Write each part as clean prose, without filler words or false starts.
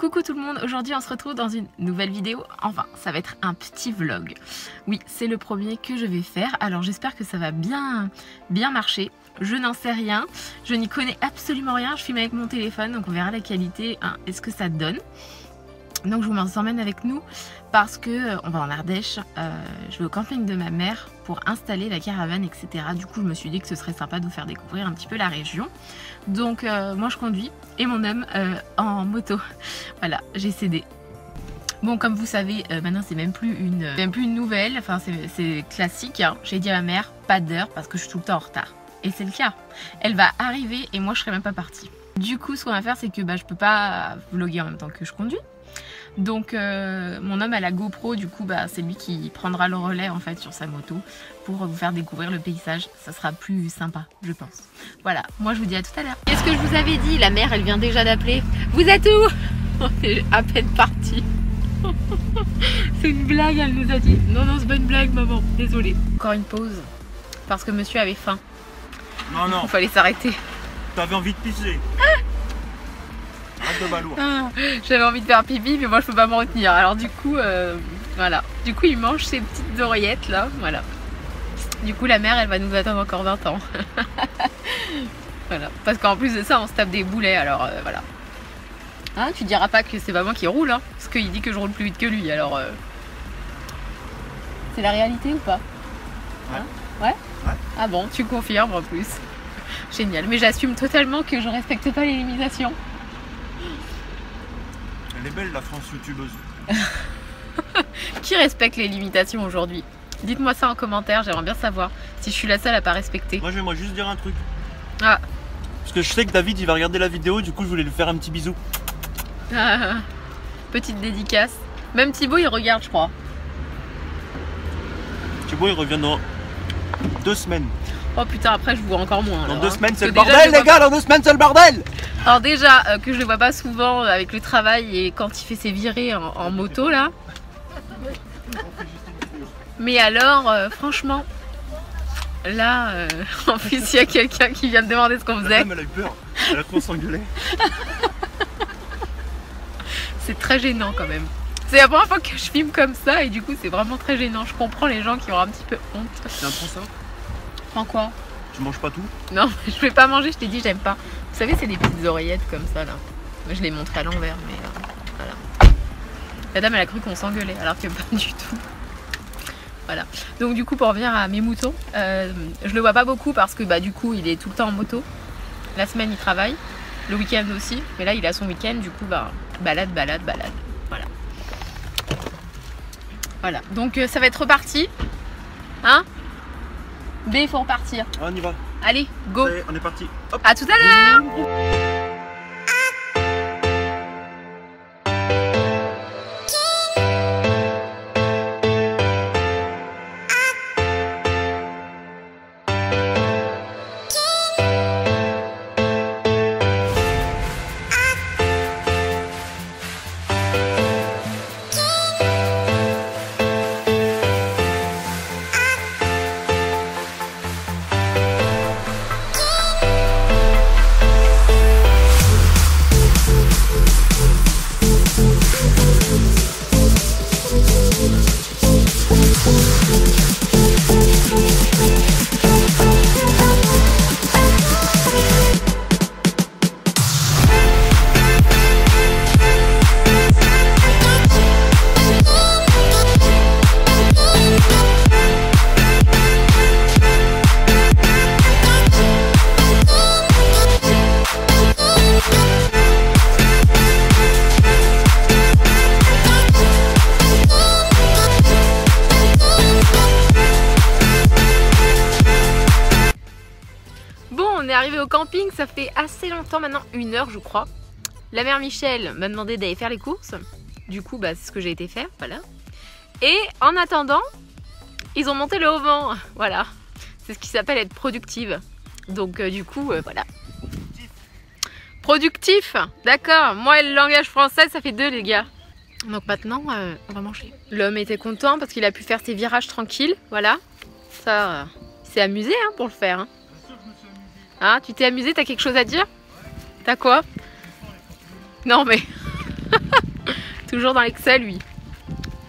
Coucou tout le monde, aujourd'hui on se retrouve dans une nouvelle vidéo, enfin ça va être un petit vlog. Oui, c'est le premier que je vais faire, alors j'espère que ça va bien marcher. Je n'en sais rien, je n'y connais absolument rien, je filme avec mon téléphone donc on verra la qualité, hein, est-ce que ça donne. Donc je vous emmène avec nous parce que on va en Ardèche, je vais au camping de ma mère pour installer la caravane, etc. Du coup je me suis dit que ce serait sympa de vous faire découvrir un petit peu la région. Donc moi je conduis et mon homme en moto. Voilà, j'ai cédé. Bon, comme vous savez, maintenant c'est même plus une nouvelle, enfin c'est classique, hein. J'ai dit à ma mère, pas d'heure parce que je suis tout le temps en retard. Et c'est le cas. Elle va arriver et moi je serai même pas partie. Du coup ce qu'on va faire c'est que je peux pas vlogger en même temps que je conduis. Donc mon homme a la GoPro, du coup c'est lui qui prendra le relais en fait sur sa moto pour vous faire découvrir le paysage. Ça sera plus sympa je pense. Voilà, moi je vous dis à tout à l'heure. Qu'est-ce que je vous avais dit? La mère elle vient déjà d'appeler. Vous êtes où? On est à peine parti. C'est une blague, elle nous a dit. Non non, c'est pas une blague maman, désolée. Encore une pause parce que monsieur avait faim. Non non, il fallait s'arrêter. T'avais envie de pisser. J'avais envie de faire pipi mais moi je peux pas m'en retenir, alors du coup voilà, du coup il mange ses petites oreillettes là, voilà. Du coup la mère elle va nous attendre encore 20 ans. Voilà, parce qu'en plus de ça on se tape des boulets, alors voilà. Hein, tu diras pas que c'est pas moi qui roule, hein, parce qu'il dit que je roule plus vite que lui, alors c'est la réalité ou pas? Ouais. Hein? Ouais. Ouais. Ah bon, tu confirmes en plus. Génial, mais j'assume totalement que je respecte pas les limitations. Elle est belle la France youtubeuse. Qui respecte les limitations aujourd'hui? Dites-moi ça en commentaire, j'aimerais bien savoir si je suis la seule à pas respecter. Moi j'aimerais juste dire un truc. Ah. Parce que je sais que David il va regarder la vidéo, du coup je voulais lui faire un petit bisou. Ah. Petite dédicace. Même Thibaut il regarde je crois. Thibaut il revient dans 2 semaines. Oh putain, après je vois encore moins. Dans alors, 2 hein. semaines c'est le Déjà, bordel les gars, dans 2 semaines c'est le bordel. Alors déjà que je le vois pas souvent avec le travail et quand il fait ses virées en moto là. Mais alors franchement là en plus il y a quelqu'un qui vient de demander ce qu'on faisait. Elle a eu peur, elle a cru qu'on s'engueulait. C'est très gênant quand même. C'est la première fois que je filme comme ça et du coup c'est vraiment très gênant. Je comprends les gens qui ont un petit peu honte. C'est un prend ça? Prends quoi? Tu manges pas tout? Non, je vais pas manger, je t'ai dit j'aime pas. Vous savez c'est des petites oreillettes comme ça là. Moi je l'ai montré à l'envers mais voilà. La dame elle a cru qu'on s'engueulait alors que pas du tout. Voilà. Donc du coup pour revenir à mes moutons, je le vois pas beaucoup parce que du coup il est tout le temps en moto. La semaine il travaille, le week-end aussi, mais là il a son week-end, du coup balade. Voilà. Voilà. Donc ça va être reparti. Hein? B, il faut repartir. On y va. Allez, go. Allez, on est parti. Hop. À tout à l'heure. Arrivé au camping, ça fait assez longtemps maintenant, 1 heure je crois. La mère Michel m'a demandé d'aller faire les courses. Du coup c'est ce que j'ai été faire, voilà. Et en attendant, ils ont monté le haut vent, voilà. C'est ce qui s'appelle être productive. Donc du coup voilà. Productif, d'accord. Moi et le langage français ça fait 2 les gars. Donc maintenant on va manger. L'homme était content parce qu'il a pu faire ses virages tranquilles, voilà. Ça, il s'est amusé hein, pour le faire. Hein. Hein, tu t'es amusé, t'as quelque chose à dire? T'as quoi? Non mais... Toujours dans l'excel, lui.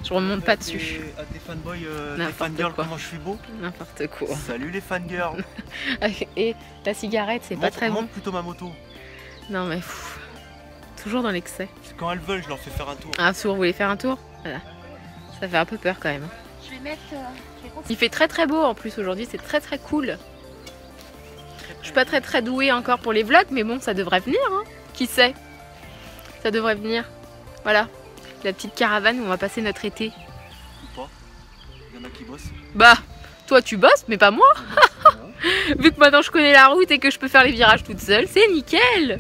Je remonte pas dessus. À tes fanboys, tes N'importe fangirls, quoi. comment je suis beau. N'importe quoi. Salut les fangirls. Et la cigarette, c'est pas très bon. Montre plutôt ma moto. Non mais toujours dans l'excès. Quand elles veulent, je leur fais faire un tour. Un tour, vous voulez faire un tour? Voilà. Ça fait un peu peur quand même. Je vais mettre. Il fait très très beau en plus aujourd'hui, c'est très très cool. Je suis pas très douée encore pour les vlogs, mais bon, ça devrait venir, hein. Qui sait? Ça devrait venir. Voilà, la petite caravane où on va passer notre été. Ou pas. Il y en a qui bossent. Bah, toi tu bosses, mais pas moi. Vu que maintenant je connais la route et que je peux faire les virages toute seule, c'est nickel.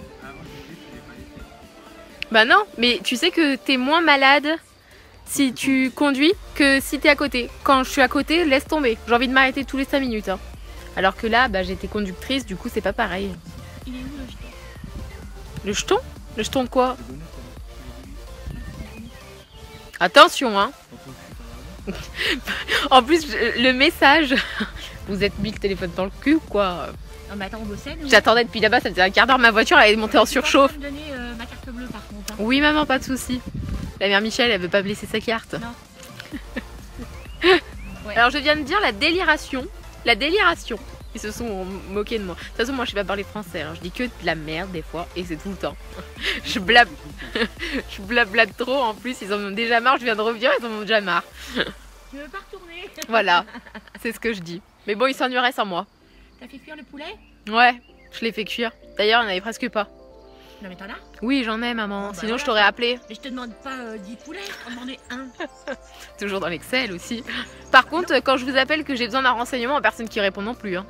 Bah non, mais tu sais que t'es moins malade si tu conduis que si t'es à côté. Quand je suis à côté, laisse tomber. J'ai envie de m'arrêter tous les 5 minutes. Hein. Alors que là, bah, j'étais conductrice, du coup c'est pas pareil. Il est où le jeton? Le jeton? Le jeton de quoi? Attention, hein. En plus, le message, vous êtes mis le téléphone dans le cul ou quoi? Non mais attends, on bossait nous. J'attendais depuis là-bas, ça faisait un quart d'heure, ma voiture elle est montée en surchauffe. Je vais me donner ma carte bleue par contre. Hein. Oui maman, pas de souci. La mère Michel, elle veut pas blesser sa carte. Non. Ouais. Alors je viens de dire la déliration. La déliration. Ils se sont moqués de moi. De toute façon, moi je sais pas parler français. Alors je dis que de la merde des fois et c'est tout le temps. Je blablate trop en plus. Ils en ont déjà marre. Je viens de revenir, ils en ont déjà marre. Tu veux pas retourner? Voilà, c'est ce que je dis. Mais bon, ils s'ennuieraient sans moi. T'as fait cuire le poulet? Ouais, je l'ai fait cuire. D'ailleurs, il n'y en avait presque pas. Non mais t'en as? Oui, j'en ai maman. Bah Sinon, voilà. je t'aurais appelé. Mais je te demande pas 10 poulets, on demande un. Toujours dans l'Excel aussi. Par contre, quand je vous appelle que j'ai besoin d'un renseignement, personne qui répond non plus. Hein.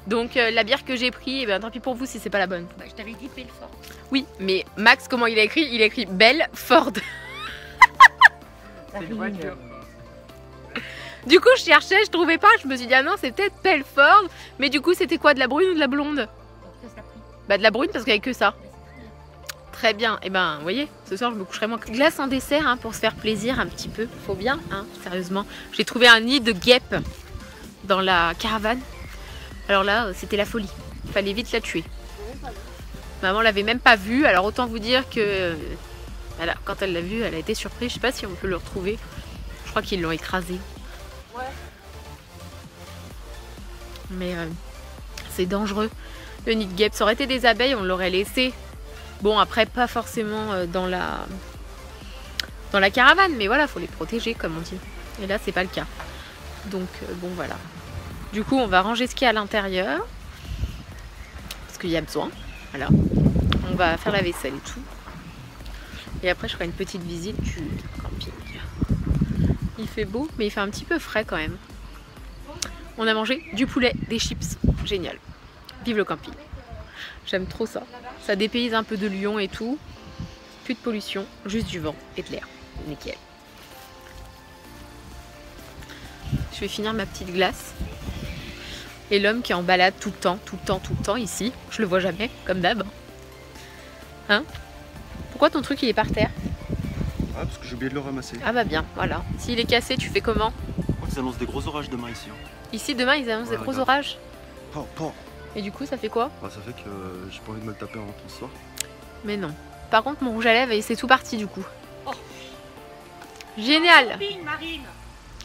Donc la bière que j'ai pris, eh ben, tant pis pour vous si c'est pas la bonne. Bah je t'avais dit Belfort. Oui, mais Max, comment il a écrit? Il a écrit Belle Ford. C'est une voiture. Du coup, je cherchais, je trouvais pas. Je me suis dit, ah non, c'est peut-être Belford. Mais du coup, c'était quoi? De la brune ou de la blonde? Bah, de la brune parce qu'il n'y avait que ça. Très bien. Et ben, vous voyez, ce soir, je me coucherai moins. Glace en dessert hein, pour se faire plaisir un petit peu. Faut bien, hein, sérieusement. J'ai trouvé un nid de guêpes dans la caravane. Alors là, c'était la folie. Fallait vite la tuer. Maman l'avait même pas vue. Alors autant vous dire que voilà, quand elle l'a vue, elle a été surprise. Je sais pas si on peut le retrouver. Je crois qu'ils l'ont écrasé. Ouais. Mais c'est dangereux. Le nid de guêpes, ça aurait été des abeilles, on l'aurait laissé. Bon, après, pas forcément dans la caravane, mais voilà, faut les protéger, comme on dit. Et là, c'est pas le cas. Donc, bon, voilà. Du coup, on va ranger ce qu'il y a à l'intérieur. Parce qu'il y a besoin. Voilà. On va faire la vaisselle et tout. Et après, je ferai une petite visite du camping. Il fait beau, mais il fait un petit peu frais quand même. On a mangé du poulet, des chips. Génial. Vive le camping. J'aime trop ça. Ça dépayse un peu de Lyon et tout. Plus de pollution, juste du vent et de l'air. Nickel. Je vais finir ma petite glace. Et l'homme qui est en balade tout le temps ici. Je le vois jamais, comme d'hab. Hein? Pourquoi ton truc il est par terre? Ah, parce que j'ai oublié de le ramasser. Ah bah bien, voilà. S'il est cassé, tu fais comment? Ils annoncent des gros orages demain ici. Hein. Ici, demain, ils annoncent des gros regarde. orages. Pas. Et du coup, ça fait quoi? Bah, ça fait que j'ai pas envie de me le taper en rentrant ce soir. Mais non. Par contre, mon rouge à lèvres, c'est tout parti du coup. Oh. Génial! Camping, Marine.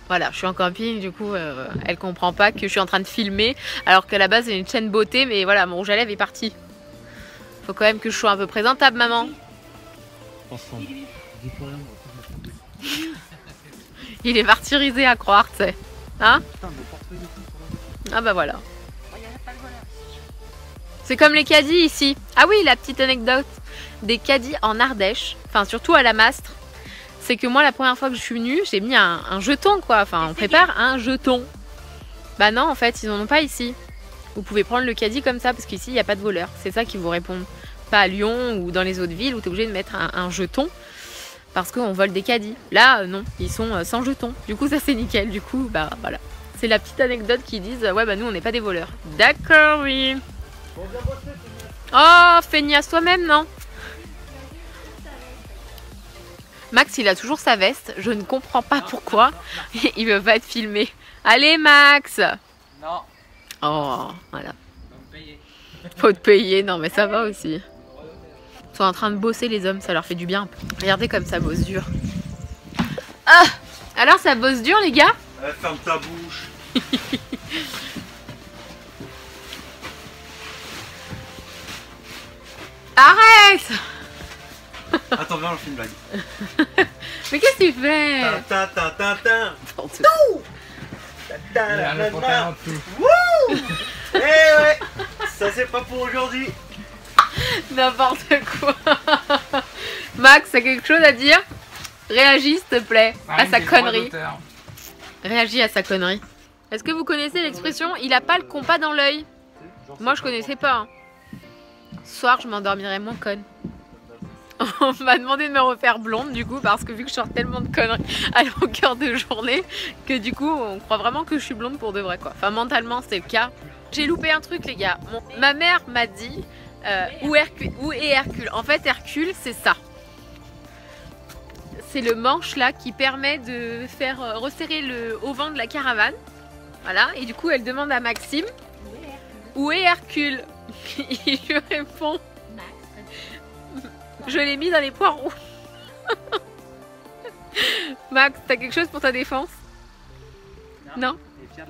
Voilà, je suis en camping, du coup, elle comprend pas que je suis en train de filmer, alors qu'à la base, c'est une chaîne beauté, mais voilà, mon rouge à lèvres est parti. Faut quand même que je sois un peu présentable, maman. Ensemble. Il est martyrisé à croire, tu sais. Hein? Ah bah voilà. Oh, y a pas de voleur. C'est comme les caddies ici. Ah oui, la petite anecdote des caddies en Ardèche, enfin surtout à la Mastre, c'est que moi la première fois que je suis venue, j'ai mis un jeton quoi, enfin on prépare un jeton. Bah non, en fait, ils n'en ont pas ici. Vous pouvez prendre le caddie comme ça parce qu'ici il n'y a pas de voleurs. C'est ça qu'ils vous répondent. Pas à Lyon ou dans les autres villes où tu es obligé de mettre un jeton parce qu'on vole des caddies. Là, non, ils sont sans jeton. Du coup, ça c'est nickel. Du coup, bah voilà. C'est la petite anecdote qui disent ouais, bah nous on n'est pas des voleurs. D'accord, oui. Oh, feignasse toi-même, non? Max, il a toujours sa veste. Je ne comprends pas pourquoi. Il veut pas être filmé. Allez, Max. Non. Oh, voilà. Faut me payer. Faut te payer. Non, mais ça va aussi. sont en train de bosser les hommes, ça leur fait du bien. Regardez comme ça bosse dur. Ah! Alors ça bosse dur les gars? Ferme ta bouche. Arrête! Attends, viens, on fait une blague. Mais qu'est-ce que tu fais? Ta ta ta ta. Wouh! Eh ouais! Ça c'est pas pour aujourd'hui. N'importe quoi. Max, t'as quelque chose à dire? Réagis s'il te plaît à sa connerie. Réagis à sa connerie. Est-ce que vous connaissez l'expression il a pas le compas dans l'œil? Moi je connaissais pas. Hein. Ce soir je m'endormirai moins conne. On m'a demandé de me refaire blonde du coup parce que vu que je sors tellement de conneries à longueur de journée que du coup on croit vraiment que je suis blonde pour de vrai quoi. Enfin mentalement c'est le cas. J'ai loupé un truc les gars. Ma mère m'a dit où est Hercule? En fait Hercule c'est ça. C'est le manche là qui permet de faire resserrer le auvent de la caravane. Voilà et du coup elle demande à Maxime où est Hercule? Il lui répond je l'ai mis dans les poireaux. Max, t'as quelque chose pour ta défense? Non.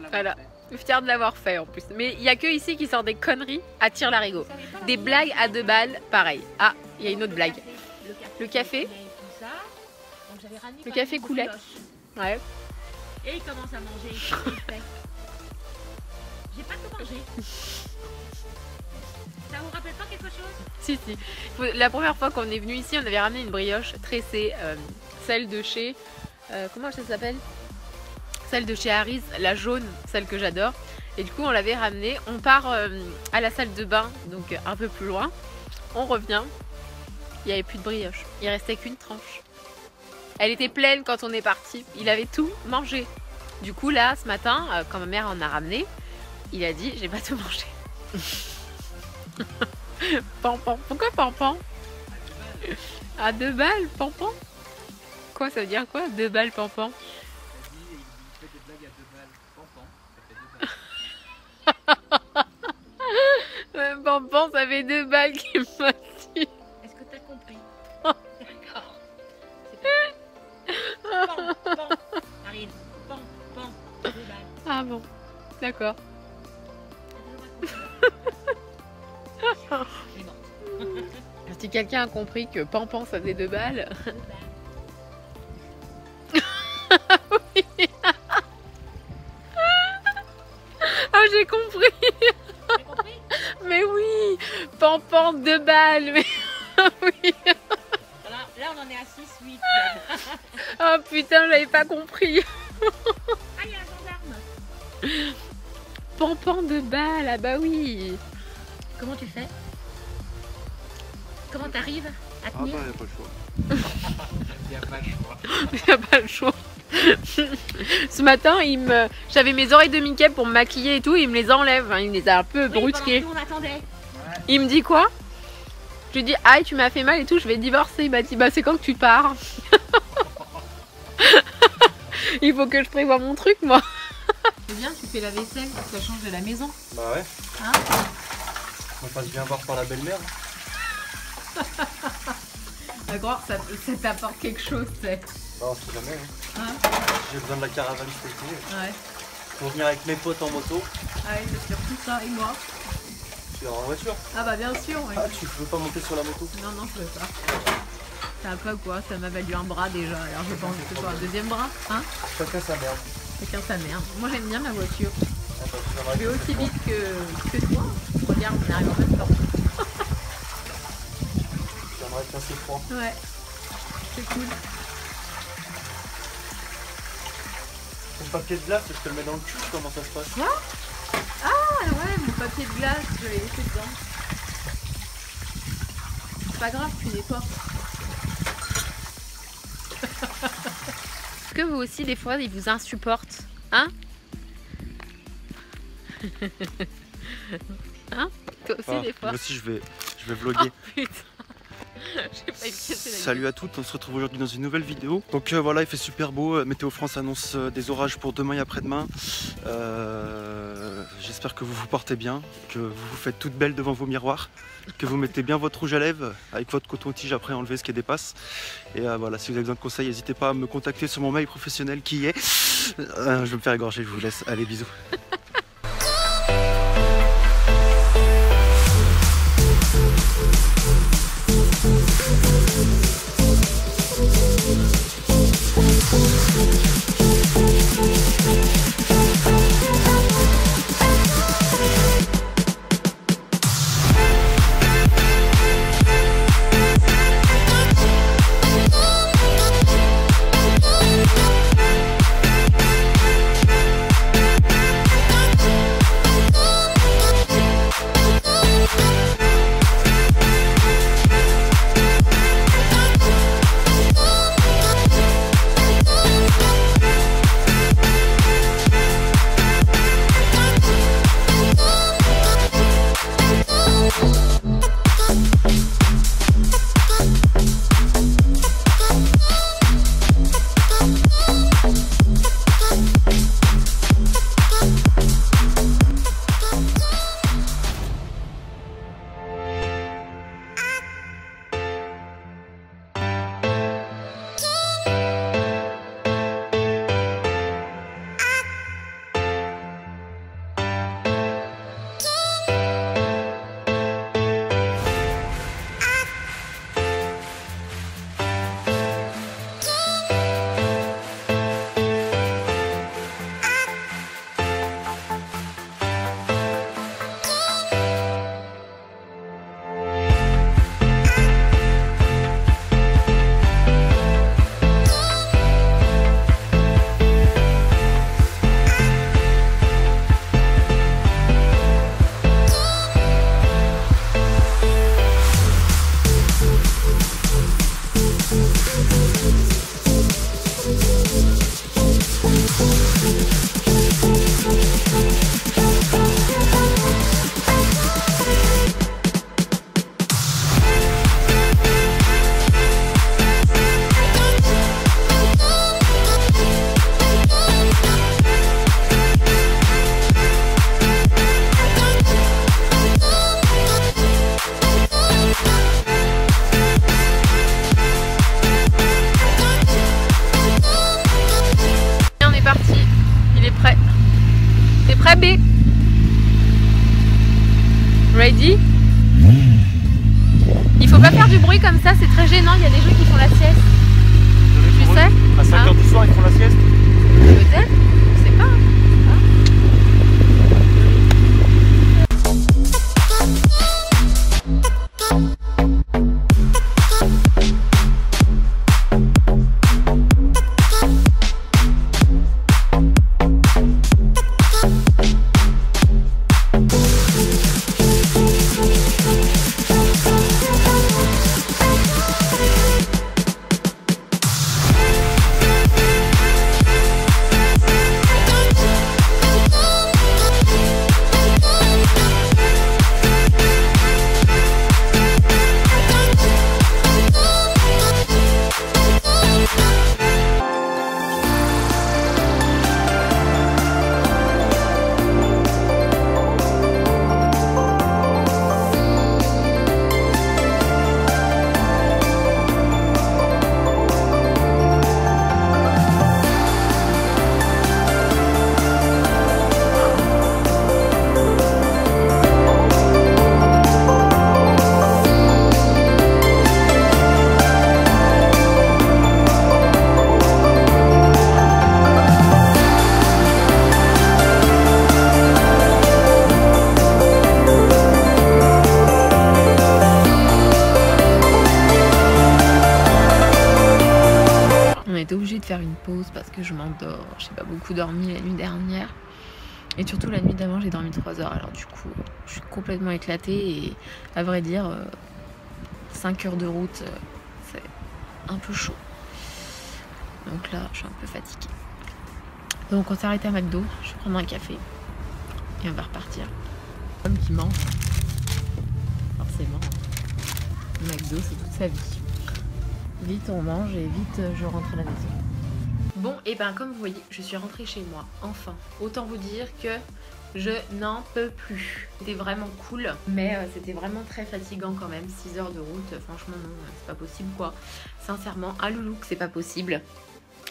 Voilà. Fier de l'avoir fait en plus. Mais il n'y a que ici qui sort des conneries à tire-larigot. Des blagues à 2 balles, pareil. Ah, il y a une autre blague. Le café. Le café coulait. Ouais. Et il commence à manger. Il fait. J'ai pas tout mangé. Ça vous rappelle pas quelque chose? Si, si. La première fois qu'on est venu ici, on avait ramené une brioche tressée, celle de chez... comment ça s'appelle? Celle de chez Harry's, la jaune, celle que j'adore. Et du coup, on l'avait ramenée. On part à la salle de bain, donc un peu plus loin. On revient. Il n'y avait plus de brioche. Il restait qu'une tranche. Elle était pleine quand on est parti. Il avait tout mangé. Du coup, là, ce matin, quand ma mère en a ramené, il a dit, j'ai pas tout mangé. Pampan. Pourquoi Pampan? À 2 balles, Pampan? Quoi, ça veut dire quoi? 2 balles, Pampan? Pampan, ça fait 2 balles qu'il m'a dit. Est-ce que t'as compris? D'accord. Pan, pan. Marine, pan, pan, 2 balles. Ah bon, d'accord. Si quelqu'un a compris que Pampan ça faisait 2 balles. Oui. Ah j'ai compris. Mais oui, Pampan 2 balles. Mais oui. Là on en est à 6-8. Oh putain, j'avais pas compris. Ah il y a un gendarme. Pampan 2 balles, ah bah oui. Comment tu fais? Comment t'arrives à Ah bah tenir? y'a pas le choix. Il n'y a pas le choix. Ce matin, j'avais mes oreilles de Mickey pour me maquiller et tout, il me les enlève, hein, il me les a un peu brusquées. Pendant que nous, on attendait. Il me dit quoi? Je lui dis aïe tu m'as fait mal et tout, je vais divorcer. Il m'a dit bah c'est quand que tu pars? Il faut que je prévoie mon truc moi. C'est bien, tu fais la vaisselle, ça change de la maison. Bah ouais. Hein? On passe bien voir par la belle-mère. D'accord, ça t'apporte quelque chose, c'est. Bah on sait jamais. Hein. Hein? J'ai besoin de la caravane cet été. Ouais. Pour venir avec mes potes en moto. Ah oui, c'est surtout ça, et moi? Tu es en voiture. Ah bah bien sûr, oui. Ah tu veux pas monter sur la moto? Non, non, je veux pas. Ça va pas quoi, ça m'a valu un bras déjà, alors je pense que ce soit un deuxième bras, hein? Chacun sa merde. Chacun sa merde. Moi j'aime bien ma voiture. Attends, tu Je vais aussi vite que toi. Regarde, on arrive en même temps. J'aimerais casser froid. Ouais, c'est cool. Ton papier de glace, je te le mets dans le cul, comment ça se passe? Quoi? Ah ouais, mon papier de glace, je l'ai laissé dedans. C'est pas grave, tu nettoies. Est-ce que vous aussi, des fois, ils vous insupportent? Hein? Hein? Toi aussi, des fois? Moi aussi je vais vlogger. Oh, putain. J'ai failli me casser la Salut à toutes, on se retrouve aujourd'hui dans une nouvelle vidéo. Donc voilà, il fait super beau. Météo France annonce des orages pour demain et après-demain. J'espère que vous vous portez bien, que vous vous faites toute belle devant vos miroirs, que vous mettez bien votre rouge à lèvres avec votre coton-tige après enlever ce qui dépasse. Et voilà, si vous avez besoin de conseils, n'hésitez pas à me contacter sur mon mail professionnel qui est... je vais me faire égorger, je vous laisse. Allez, bisous. B. Ready? Il faut pas faire du bruit comme ça, c'est très gênant, il y a des gens qui font la sieste. Tu sais? À 5h du soir, ils font la sieste? Peut-être, je sais pas. On était obligé de faire une pause parce que je m'endors. J'ai pas beaucoup dormi la nuit dernière. Et surtout la nuit d'avant j'ai dormi 3 heures. Alors du coup je suis complètement éclatée et à vrai dire 5 heures de route c'est un peu chaud. Donc là je suis un peu fatiguée. Donc on s'est arrêté à McDo. Je vais prendre un café et on va repartir. L'homme qui mange forcément McDo, c'est toute sa vie. Vite on mange et vite je rentre à la maison. Bon, et ben comme vous voyez, je suis rentrée chez moi, enfin. Autant vous dire que je n'en peux plus. C'était vraiment cool, mais c'était vraiment très fatigant quand même. 6 heures de route, franchement non, c'est pas possible quoi. Sincèrement, à Loulou que c'est pas possible.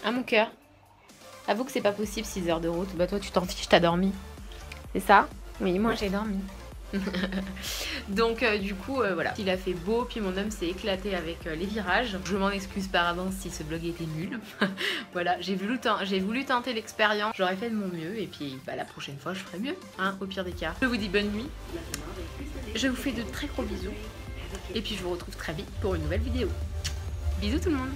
À mon cœur, avoue que c'est pas possible 6 heures de route. Bah toi tu t'en fiches, t'as dormi. C'est ça? Oui, moi j'ai dormi. Donc du coup voilà, il a fait beau, puis mon homme s'est éclaté avec les virages. Je m'en excuse par avance si ce vlog était nul. Voilà, j'ai voulu tenter l'expérience, j'aurais fait de mon mieux et puis bah, la prochaine fois je ferai mieux, hein, au pire des cas. Je vous dis bonne nuit, je vous fais de très gros bisous et puis je vous retrouve très vite pour une nouvelle vidéo. Bisous tout le monde.